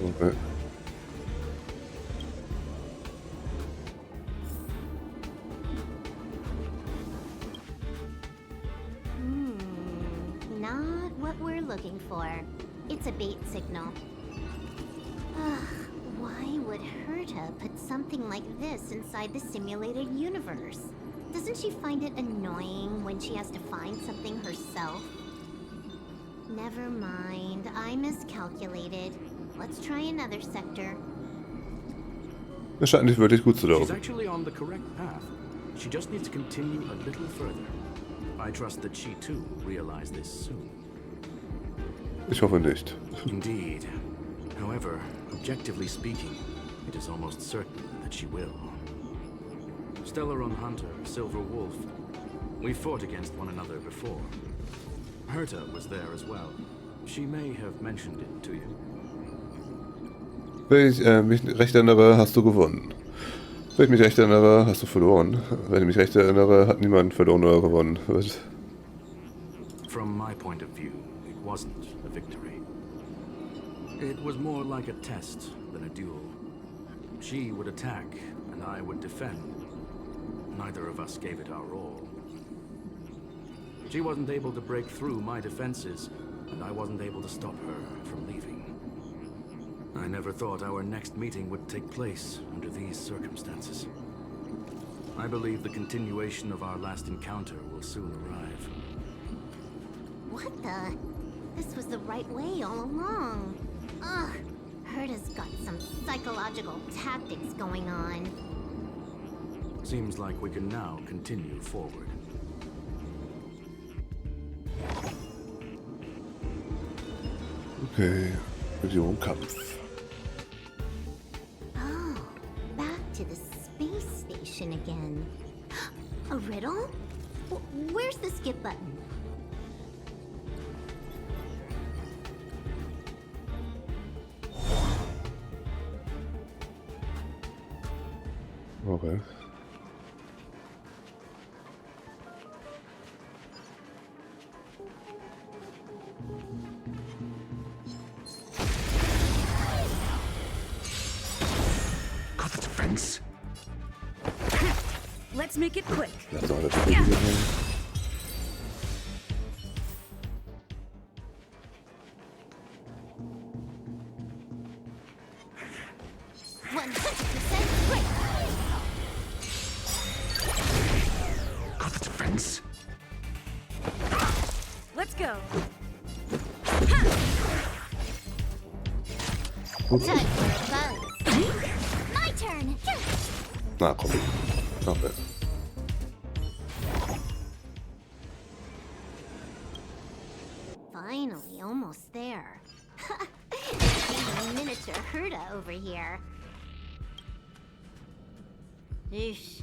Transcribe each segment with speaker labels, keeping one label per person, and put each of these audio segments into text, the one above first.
Speaker 1: Okay.
Speaker 2: Not what we're looking for. It's a bait signal. Ugh, why would Herta put something like this inside the simulated universe? Doesn't she find it annoying when she has to find something herself? Never mind, I miscalculated. Let's try another sector.
Speaker 1: Das scheint nicht wirklich gut zu
Speaker 3: She's
Speaker 1: laufen.
Speaker 3: actually on the correct path. She just needs to continue a little further. I trust that she too will realize this soon.
Speaker 1: Ich hoffe nicht.
Speaker 3: Indeed. However, objectively speaking, it is almost certain that she will. Stellaron Hunter, Silberwolf. We fought against one another before. Herta was there as well. She may have mentioned it to you.
Speaker 1: Wenn ich mich recht erinnere, hast du gewonnen. Wenn ich mich recht erinnere, hast du verloren. Wenn ich mich recht erinnere, hat niemand verloren oder gewonnen. Was?
Speaker 3: From my point of view, it wasn't a victory. It was more like a test than a duel. She would attack, and I would defend. Neither of us gave it our all. She wasn't able to break through my defenses, and I wasn't able to stop her from leaving. I never thought our next meeting would take place under these circumstances. I believe the continuation of our last encounter will soon arrive.
Speaker 2: What the? This was the right way all along. Ugh, Herta's got some psychological tactics going on.
Speaker 3: Seems like we can now continue forward.
Speaker 1: Okay. Region Kampf.
Speaker 2: Oh, back to the space station again. A riddle? Where's the skip button?
Speaker 1: Okay.
Speaker 3: Got the defense.
Speaker 4: Let's make it quick.
Speaker 1: Das ist doch alles gut.
Speaker 3: Got the defense.
Speaker 4: Let's go.
Speaker 2: Time for a buzz. My turn.
Speaker 1: Na komm. Okay.
Speaker 2: Finally, almost there. It's a miniature Herta over here. Eesh.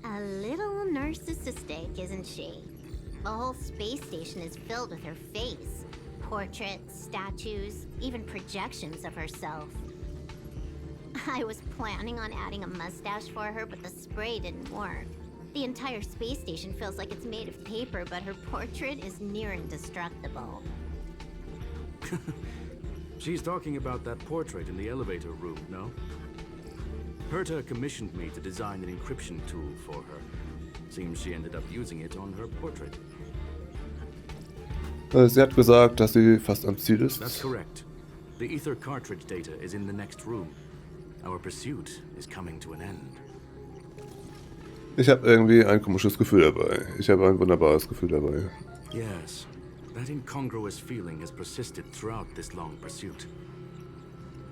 Speaker 2: A little narcissistic, isn't she? The whole space station is filled with her face. Portraits, statues, even projections of herself. I was planning on adding a mustache for her, but the spray didn't work. The entire space station feels like it's made of paper, but her portrait is near indestructible.
Speaker 3: She's talking about that portrait in the elevator room, no? Herta commissioned me to design an encryption tool for her. Seems she ended up using it on her portrait.
Speaker 1: Sie hat gesagt, dass sie fast am Ziel ist.
Speaker 3: That's correct. The ether cartridge data is in the next room. Our pursuit is coming to an end.
Speaker 1: Ich habe irgendwie ein komisches Gefühl dabei. Ich habe ein wunderbares Gefühl dabei.
Speaker 3: Yes, that incongruous feeling has persisted throughout this long pursuit.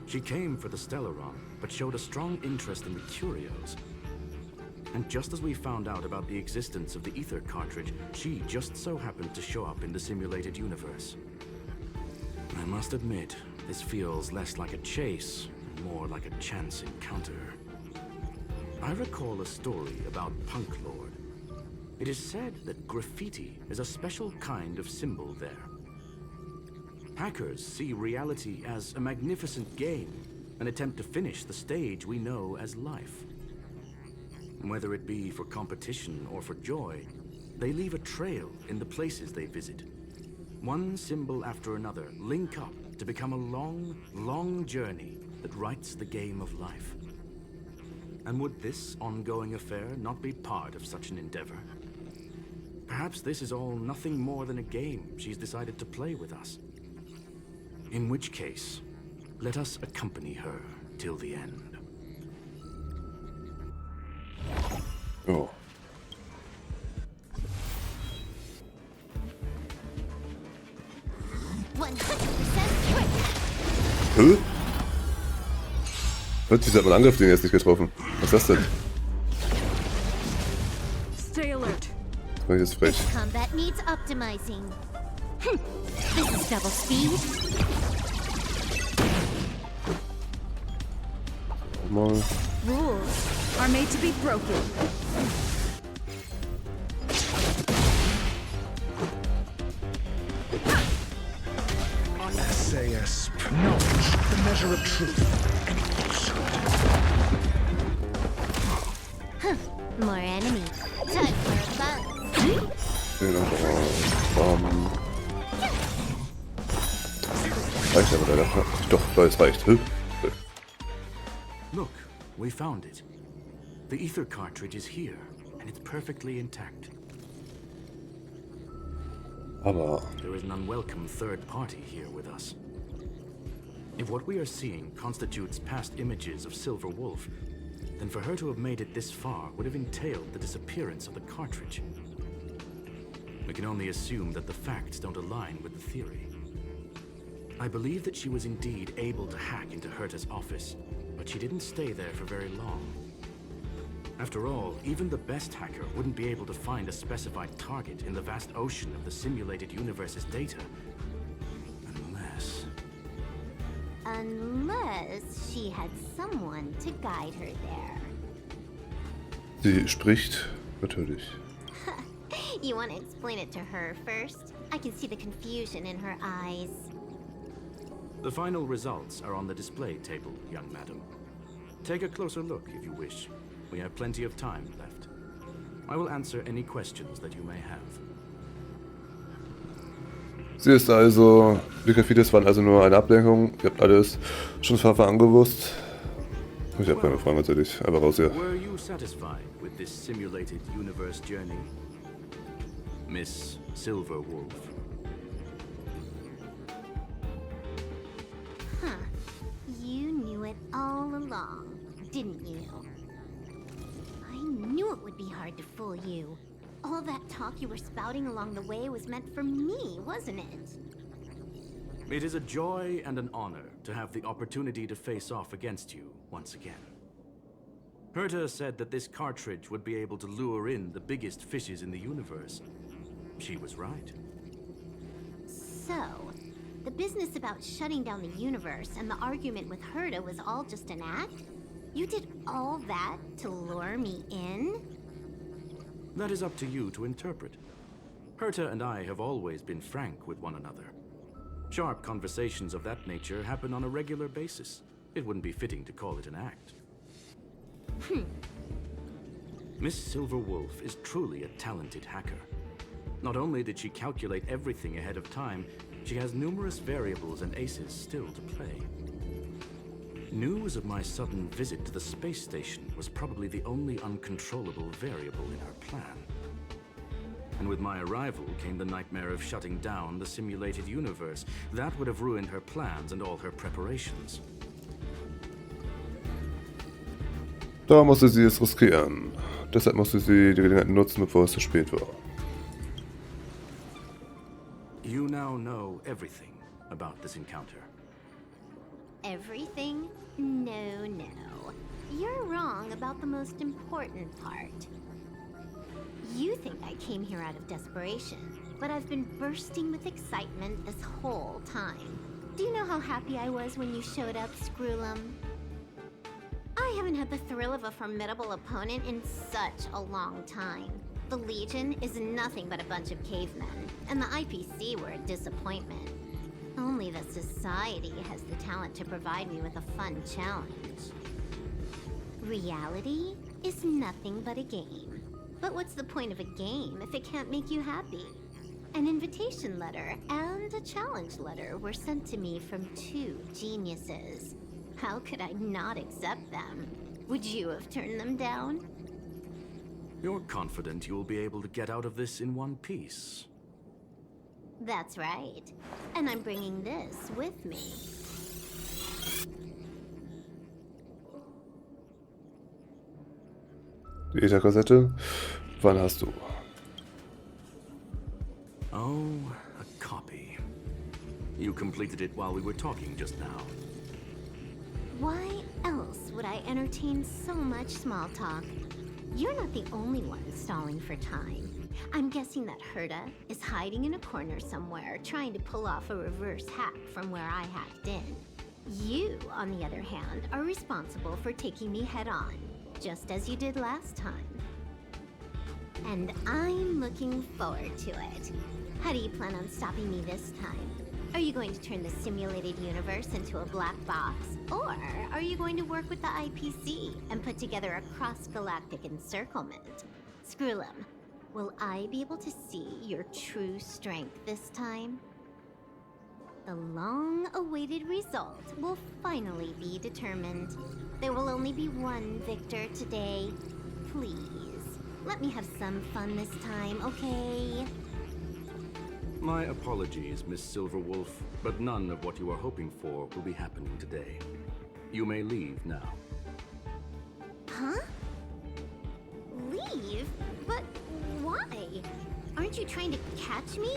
Speaker 3: She came for the Stellaron, but showed a strong interest in the curios. And just as we found out about the existence of the ether cartridge, she just so happened to show up in the simulated universe. I must admit, this feels less like a chase, and more like a chance encounter. I recall a story about Punk Lord. It is said that graffiti is a special kind of symbol there. Hackers see reality as a magnificent game, an attempt to finish the stage we know as life. Whether it be for competition or for joy, they leave a trail in the places they visit. One symbol after another link up to become a long, long journey that writes the game of life. And would this ongoing affair not be part of such an endeavor? Perhaps this is all nothing more than a game she's decided to play with us. In which case, let us accompany her till the end.
Speaker 1: Oh.
Speaker 2: 100% trick.
Speaker 1: Hä? Plötzlich hat mein Angriff den jetzt nicht getroffen. Was ist das denn?
Speaker 4: Stay alert.
Speaker 1: Das war jetzt frech.
Speaker 2: This combat needs optimizing. This is double speed.
Speaker 1: Mal.
Speaker 4: Rules are made to be broken.
Speaker 5: SAS knowledge, the measure of truth and falsehood.
Speaker 2: More enemy. Time for a buzz.
Speaker 1: Reicht aber leider. Doch, weil es reicht. Hä?
Speaker 3: Look, we found it. The ether cartridge is here, and it's perfectly intact.
Speaker 1: Aber
Speaker 3: There is an unwelcome third party here with us. If what we are seeing constitutes past images of Silberwolf, then for her to have made it this far would have entailed the disappearance of the cartridge. We can only assume that the facts don't align with the theory. I believe that she was indeed able to hack into Herta's office, but she didn't stay there for very long. After all, even the best hacker wouldn't be able to find a specified target in the vast ocean of the simulated universe's data.
Speaker 2: Unless she had someone to guide her there.
Speaker 1: sie spricht natürlich.
Speaker 2: You want to explain it to her first? I can see the confusion in her eyes.
Speaker 3: The final results are on the display table, young madam. Take a closer look if you wish. We have plenty of time left. I will answer any questions that you may have.
Speaker 1: Sie ist also, die Grafitis waren also nur eine Ablenkung. Ihr habt alles schon von Anfang an gewusst. Ich habe keine Fragen natürlich. Einfach raus hier.
Speaker 3: Were you satisfied with this simulated universe journey, Miss Silberwolf?
Speaker 2: Huh. You knew it all along, didn't you? I knew it would be hard to fool you. All that talk you were spouting along the way was meant for me, wasn't it?
Speaker 3: It is a joy and an honor to have the opportunity to face off against you once again. Herta said that this cartridge would be able to lure in the biggest fishes in the universe. She was right.
Speaker 2: So, the business about shutting down the universe and the argument with Herta was all just an act? You did all that to lure me in?
Speaker 3: That is up to you to interpret. Herta and I have always been frank with one another. Sharp conversations of that nature happen on a regular basis. It wouldn't be fitting to call it an act. Miss Silberwolf is truly a talented hacker. Not only did she calculate everything ahead of time, she has numerous variables and aces still to play. News of my sudden visit to the space station was probably the only uncontrollable variable in her plan. And with my arrival came the nightmare of shutting down the simulated universe. That would have ruined her plans and all her preparations.
Speaker 1: Da musste sie es riskieren. Deshalb musste sie die Gelegenheit nutzen, bevor es zu spät war.
Speaker 3: You now know everything about this encounter.
Speaker 2: Everything? No, no. You're wrong about the most important part. You think I came here out of desperation, but I've been bursting with excitement this whole time. Do you know how happy I was when you showed up, Screwlum? I haven't had the thrill of a formidable opponent in such a long time. The Legion is nothing but a bunch of cavemen, and the IPC were a disappointment. Only the Society has the talent to provide me with a fun challenge. Reality is nothing but a game. But what's the point of a game if it can't make you happy? An invitation letter and a challenge letter were sent to me from two geniuses. How could I not accept them? Would you have turned them down?
Speaker 3: You're confident you'll be able to get out of this in one piece.
Speaker 2: That's right. And I'm bringing this with me.
Speaker 1: Die Ether-Kassette. Wann hast du?
Speaker 3: Oh, a copy. You completed it while we were talking just now.
Speaker 2: Why else would I entertain so much small talk? You're not the only one stalling for time. I'm guessing that Herta is hiding in a corner somewhere, trying to pull off a reverse hack from where I hacked in. You, on the other hand, are responsible for taking me head on, just as you did last time. And I'm looking forward to it. How do you plan on stopping me this time? Are you going to turn the simulated universe into a black box? Or are you going to work with the IPC and put together a cross-galactic encirclement? Screw 'em. Will I be able to see your true strength this time? The long-awaited result will finally be determined. There will only be one victor today. Please, let me have some fun this time, okay?
Speaker 3: My apologies, Miss Silberwolf, but none of what you are hoping for will be happening today. You may leave now.
Speaker 2: Huh? Leave? But why? Aren't you trying to catch me?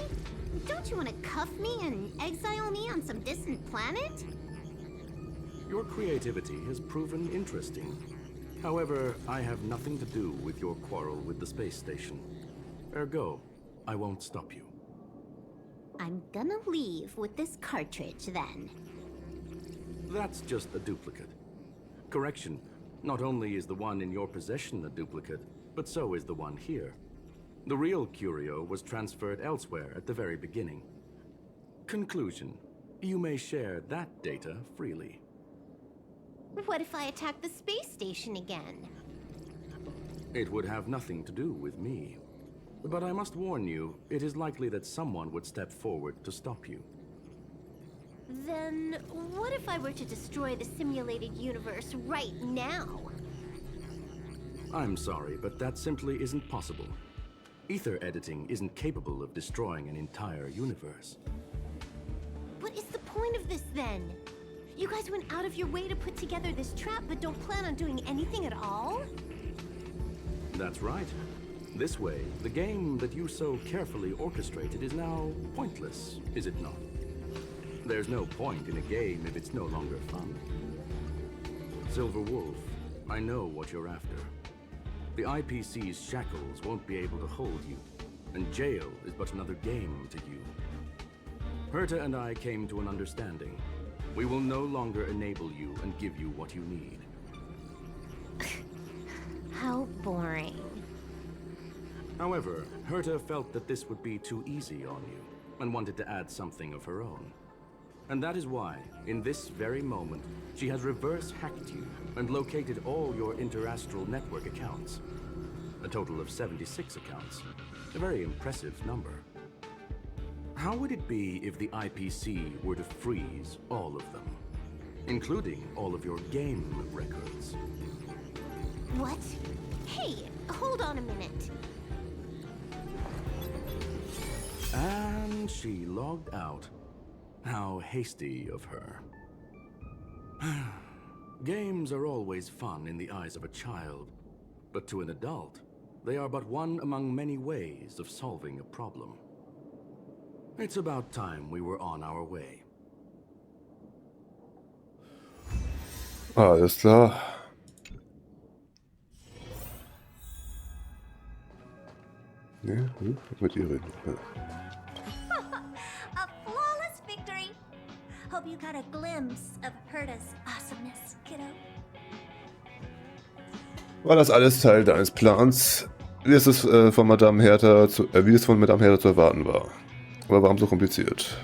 Speaker 2: Don't you want to cuff me and exile me on some distant planet?
Speaker 3: Your creativity has proven interesting. However, I have nothing to do with your quarrel with the space station. Ergo, I won't stop you.
Speaker 2: I'm gonna leave with this cartridge then.
Speaker 3: That's just a duplicate. Correction, not only is the one in your possession a duplicate, but so is the one here. The real curio was transferred elsewhere at the very beginning. Conclusion, you may share that data freely.
Speaker 2: What if I attack the space station again?
Speaker 3: It would have nothing to do with me. But I must warn you, it is likely that someone would step forward to stop you.
Speaker 2: Then what if I were to destroy the simulated universe right now?
Speaker 3: I'm sorry, but that simply isn't possible. Ether editing isn't capable of destroying an entire universe.
Speaker 2: What is the point of this then? You guys went out of your way to put together this trap but don't plan on doing anything at all?
Speaker 3: That's right. This way, the game that you so carefully orchestrated is now pointless, is it not? There's no point in a game if it's no longer fun. Silberwolf, I know what you're after. The IPC's shackles won't be able to hold you, and jail is but another game to you. Herta and I came to an understanding. We will no longer enable you and give you what you need.
Speaker 2: How boring.
Speaker 3: However, Herta felt that this would be too easy on you, and wanted to add something of her own. And that is why, in this very moment, she has reverse-hacked you and located all your interastral network accounts. A total of 76 accounts. A very impressive number. How would it be if the IPC were to freeze all of them, including all of your game records?
Speaker 2: What? Hey, hold on a minute.
Speaker 3: And she logged out. How hasty of her. Games are always fun in the eyes of a child, but to an adult, they are but one among many ways of solving a problem. It's about time we were on our way.
Speaker 1: Alles klar. Ne, mit ihr reden. Ja.
Speaker 6: A flawless victory! Hope you got a glimpse of Herta's awesomeness, kiddo.
Speaker 1: War das alles Teil deines Plans, wie es von Madame Herta wie es von Madame Herta zu erwarten war? Aber warum so kompliziert?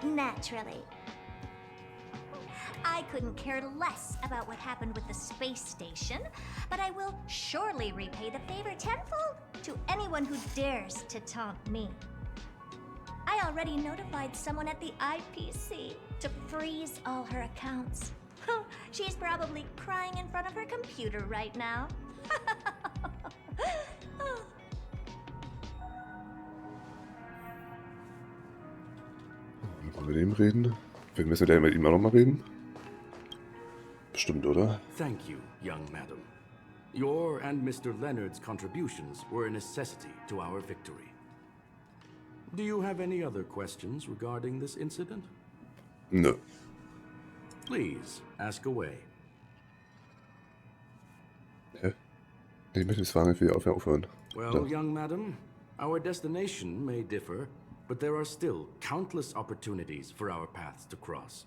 Speaker 6: Naturally. I couldn't care less about what happened with the space station, but I will surely repay the favor tenfold. to anyone who dares to taunt me. I already notified someone at the IPC to freeze all her accounts. She's probably crying in front of her computer right now.
Speaker 1: Wollen wir mit ihm reden? Wir müssen ja mit ihm auch noch mal reden. Bestimmt, oder?
Speaker 3: Thank you, young madam. Your and Mr. Leonard's contributions were a necessity to our victory. Do you have any other questions regarding this incident?
Speaker 1: Nö.
Speaker 3: Please, ask away.
Speaker 1: Hä? Ich möchte jetzt fragen, wie wir aufhören.
Speaker 3: Well, young madam, our destination may differ, but there are still countless opportunities for our paths to cross.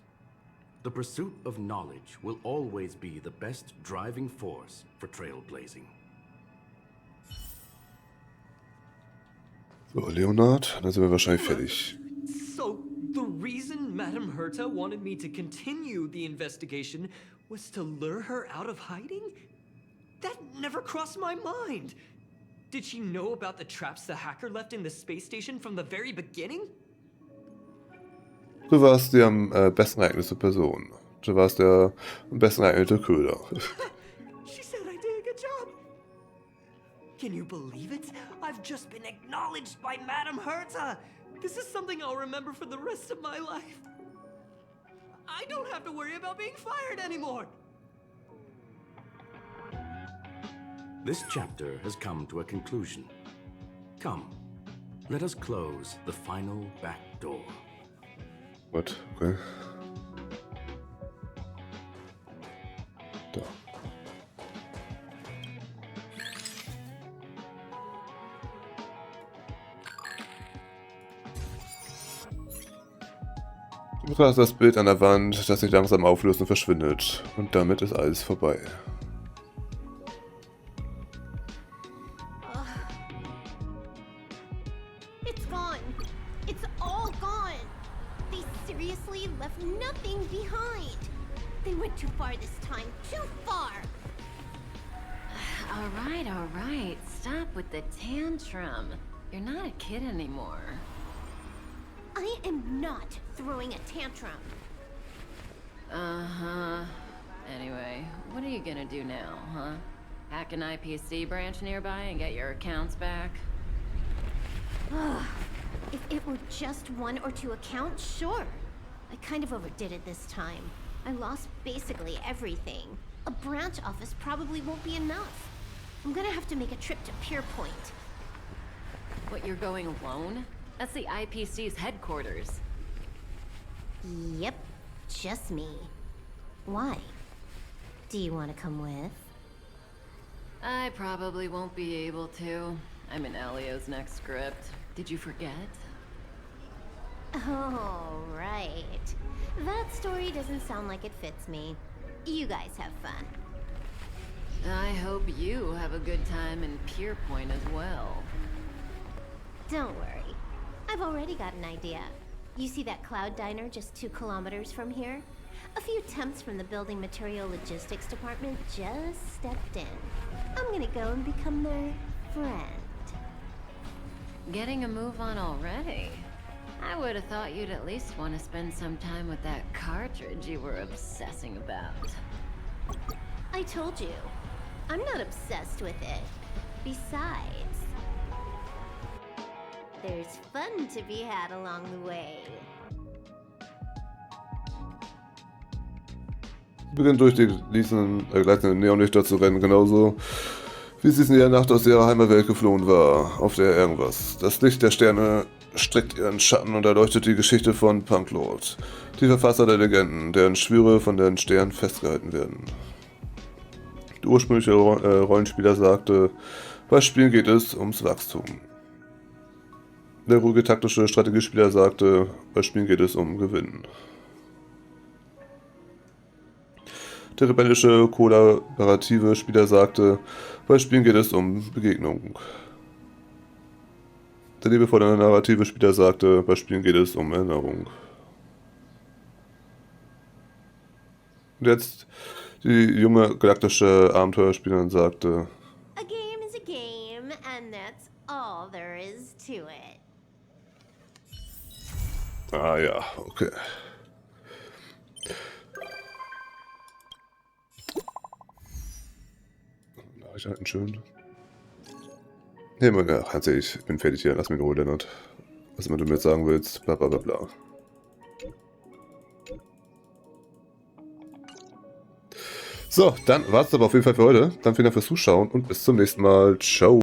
Speaker 3: The pursuit of knowledge will always be the best driving force for trailblazing.
Speaker 1: So, Leonard, dann sind wir wahrscheinlich fertig.
Speaker 7: So, the reason Madame Herta wanted me to continue the investigation was to lure her out of hiding? That never crossed my mind. Did she know about the traps the hacker left in the space station from the very beginning?
Speaker 1: Du warst die am besten geeignete Person. Du warst der am besten geeignete Köder.
Speaker 7: She said I did a good job. Can you believe it? I've just been acknowledged by Madame Herta. This is something I'll remember for the rest of my life. I don't have to worry about being fired anymore.
Speaker 3: This chapter has come to a conclusion. Come, let us close the final back door.
Speaker 1: What? Okay. Da. Du betrachtest das Bild an der Wand, das sich langsam auflöst und verschwindet. Und damit ist alles vorbei.
Speaker 2: It's gone. It's all gone. They seriously left nothing behind. They went too far this time. Too far.
Speaker 8: All right. Stop with the tantrum. You're not a kid anymore.
Speaker 2: I am not throwing a tantrum.
Speaker 8: Uh-huh. Anyway, what are you gonna do now, huh? Hack an IPC branch nearby and get your accounts back?
Speaker 2: If it were just one or two accounts, sure. I kind of overdid it this time. I lost basically everything. A branch office probably won't be enough. I'm gonna have to make a trip to Pier Point.
Speaker 8: What, you're going alone? That's the IPC's headquarters.
Speaker 2: Yep, just me. Why? Do you want to come with?
Speaker 8: I probably won't be able to. I'm in Elio's next script. Did you forget?
Speaker 2: Oh, right. That story doesn't sound like it fits me. You guys have fun.
Speaker 8: I hope you have a good time in Pier Point as well.
Speaker 2: Don't worry. I've already got an idea. You see that cloud diner just 2 kilometers from here? A few temps from the building material logistics department just stepped in. I'm gonna go and become their friend.
Speaker 8: Getting a move on already? I would have thought you'd at least want to spend some time with that cartridge you were obsessing about.
Speaker 2: I told you. I'm not obsessed with it. Besides, there's fun to be had along the way.
Speaker 1: Beginnt durch die gleißenden Neonlichter zu rennen, genauso wie sie in der Nacht aus ihrer Heimatwelt geflohen war, auf der irgendwas. Das Licht der Sterne streckt ihren Schatten und erleuchtet die Geschichte von Punklord, die Verfasser der Legenden, deren Schwüre von den Sternen festgehalten werden. Der ursprüngliche Rollenspieler sagte, bei Spielen geht es ums Wachstum. Der ruhige taktische Strategiespieler sagte, bei Spielen geht es um Gewinnen. Der rebellische, kollaborative Spieler sagte, bei Spielen geht es um Begegnung. Der liebevolle narrative Spieler sagte, bei Spielen geht es um Erinnerung. Und jetzt die junge galaktische Abenteuerspielerin sagte,
Speaker 2: A game is a game, and that's
Speaker 1: Okay. Nachrichten schön. Nee, man, ja, ganz ehrlich, ich bin fertig hier. Lass mich in Ruhe, Lennart. Was immer du mir jetzt sagen willst, bla bla bla bla. So, dann war es aber auf jeden Fall für heute. Dann vielen Dank fürs Zuschauen und bis zum nächsten Mal. Ciao.